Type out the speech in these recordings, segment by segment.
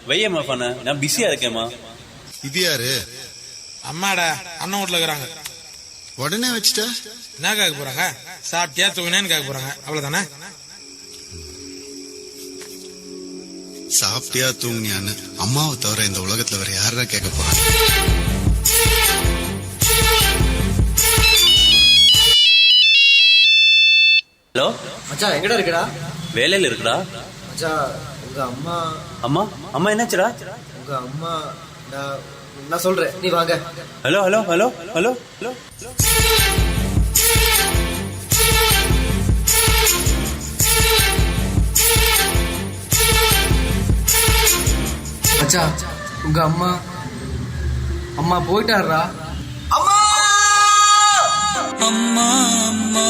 வையம்மா பண்ண, நான் பிஸியா இருக்கேம்மா. இது யாரு? அம்மாடா, அண்ணன் வீட்டுல இருக்கிறாங்க. உடனே வச்சுட்டா என்ன கேட்க போறாங்க? சாப்பிட்டியா தூங்கினேன்னு கேட்க போறாங்க, அவ்வளவுதானே? சாப்பிட்டியா தூங்குனியான்னு அம்மாவை தவிர இந்த உலகத்துல வேற யாரா கேட்க போறாங்க? ஹலோ மச்சான், எங்கடா இருக்கடா? வேலையில இருக்குடா. மச்சான், உங்க அம்மா. அம்மா அம்மா என்னாச்சுடா? உங்க அம்மா நான் சொல்றேன், நீ வாங்க. Hello hello hello hello hello. மச்சான், உங்க அம்மா அம்மா போயிட்டாரா? அம்மா அம்மா அம்மா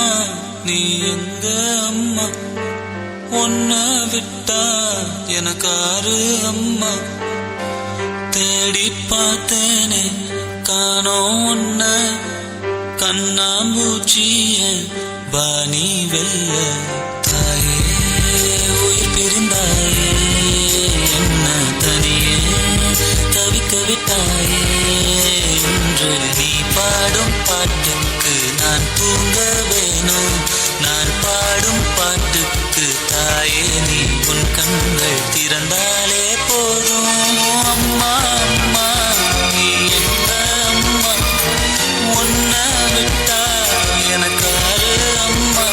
நீ எங்க அம்மா? ஒன்ன விட்டா எனக்காரு அம்மா? தேடி பார்த்தேனே காணோம் ஒன்ன, கண்ணாம்பூச்சிய பாணி வெல்ல. தாயே உயிர் பிரிந்தாயே, என்ன தனியே தவிக்க விட்டாயே. இன்று நீ பாடும் பாட்டுக்கு நான் தூங்க வேணும், நான் பாடும் பாட்டுக்கு தாயே நீ உன் கண்கள் திறந்தாலே போதும். அம்மா அம்மா நீ எந்த அம்மா? ஒன்ன விட்டா எனக்காரு அம்மா?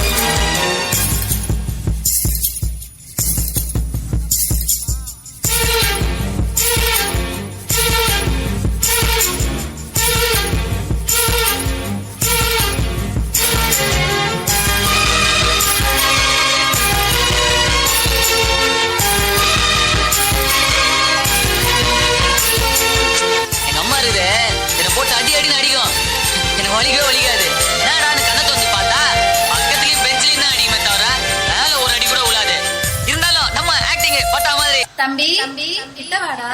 போட்டு அடி அடின்னு அடிக்கும், எனக்கு வலிக்கவே வலிக்காது. நான் கண்ணை தோந்து பார்த்தா பக்கத்துலயும் பெஞ்சிலையும் தான் அடிக்குமே தவிர அதனால ஒரு அடி கூட விழாது. இருந்தாலும் நம்ம ஆக்டிங் பட்டா மாதிரி. தம்பி தம்பி கிட்ட வாடா.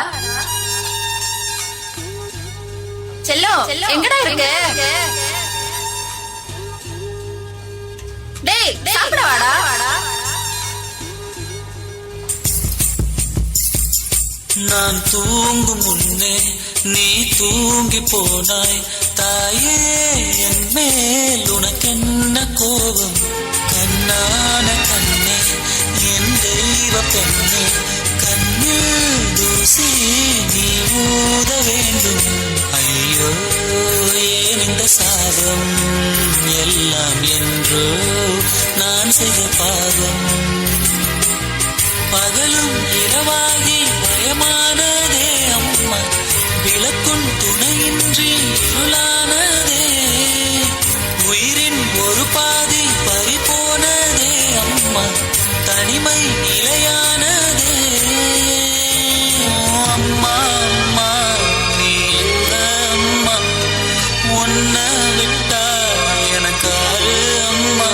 செல்லோ எங்கடா இருக்கு? டேய் சாப்பிட வாடா. நான் தூங்கும் முன்னே நீ தூங்கி போனாய் தாயே, என் மேல் உனக்கென்ன கோபம்? கண்ணான கண்ணே என் தெய்வ பெண்ணே, கண்ணில் தூசி நீ ஊத வேண்டும். ஐயோ ஏன் இந்த சாபம் எல்லாம் என்றோ நான் செய்த பாவம். பகலும் இரவாகி பயமானதே அம்மா, விளக்கும் துணையின்றி இருளானதே. உயிரின் ஒரு பாதி பறிபோனதே அம்மா, தனிமை நிலையானதே. அம்மா அம்மா நீ எந்த அம்மா? ஒன்ன விட்டா எனக்காரு அம்மா?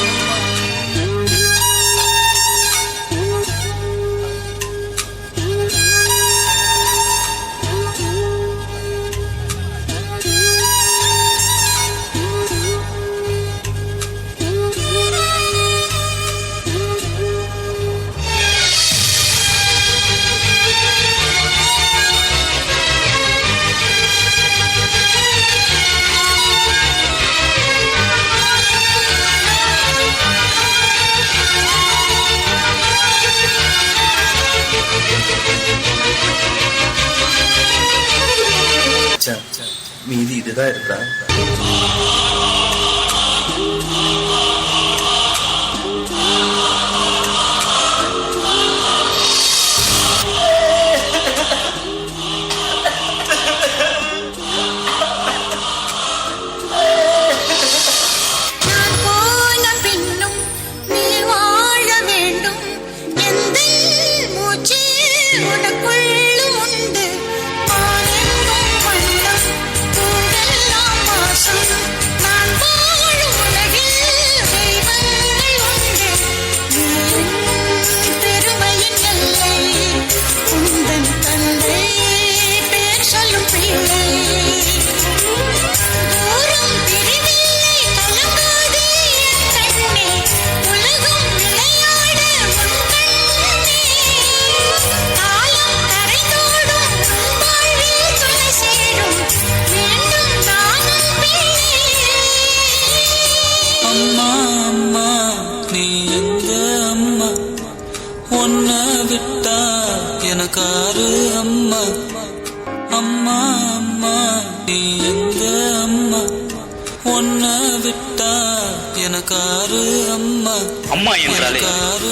மீதி இதுதான் இருக்கா? உனக்குள்ளும் உண்டு, பாலெங்கும் வண்ணம், பூவெல்லாம் வாசம். அம்மா அம்மா நீ எந்த அம்மா, உன்னை விட்டா எனக்காரு அம்மா. அம்மா அம்மா நீ எந்த அம்மா, உன்னை விட்டா எனக்காரு அம்மா. அம்மா என்றாலே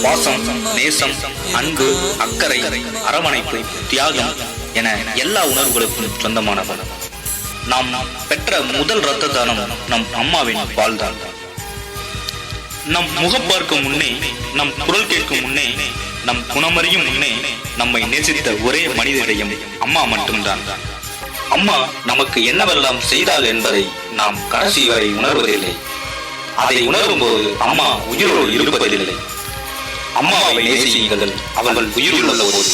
பாசம், நேசம், அன்பு, அக்கறை, அரவணைப்பு, தியாகம் என எல்லா உணர்வுகளுக்கும் சொந்தமானவள். நாம் பெற்ற முதல் இரத்த தானம் நம் அம்மாவின் பால்தான். நம் முகம் பார்க்கும் முன்னே, நம் குரல் கேட்கும் முன்னே, நம் குணமறியும் முன்னே நம்மை நேசித்த ஒரே மனிதரையும் அம்மா மட்டும்தான். அம்மா நமக்கு என்னவெல்லாம் செய்தாள் என்பதை நாம் கடைசி வரை உணர்வதில்லை. அதை உணரும் போது அம்மா உயிரோடு இருப்பதில்லை. அம்மாவை நேசியுங்கள், அவர்கள் உயிருள்ள போது.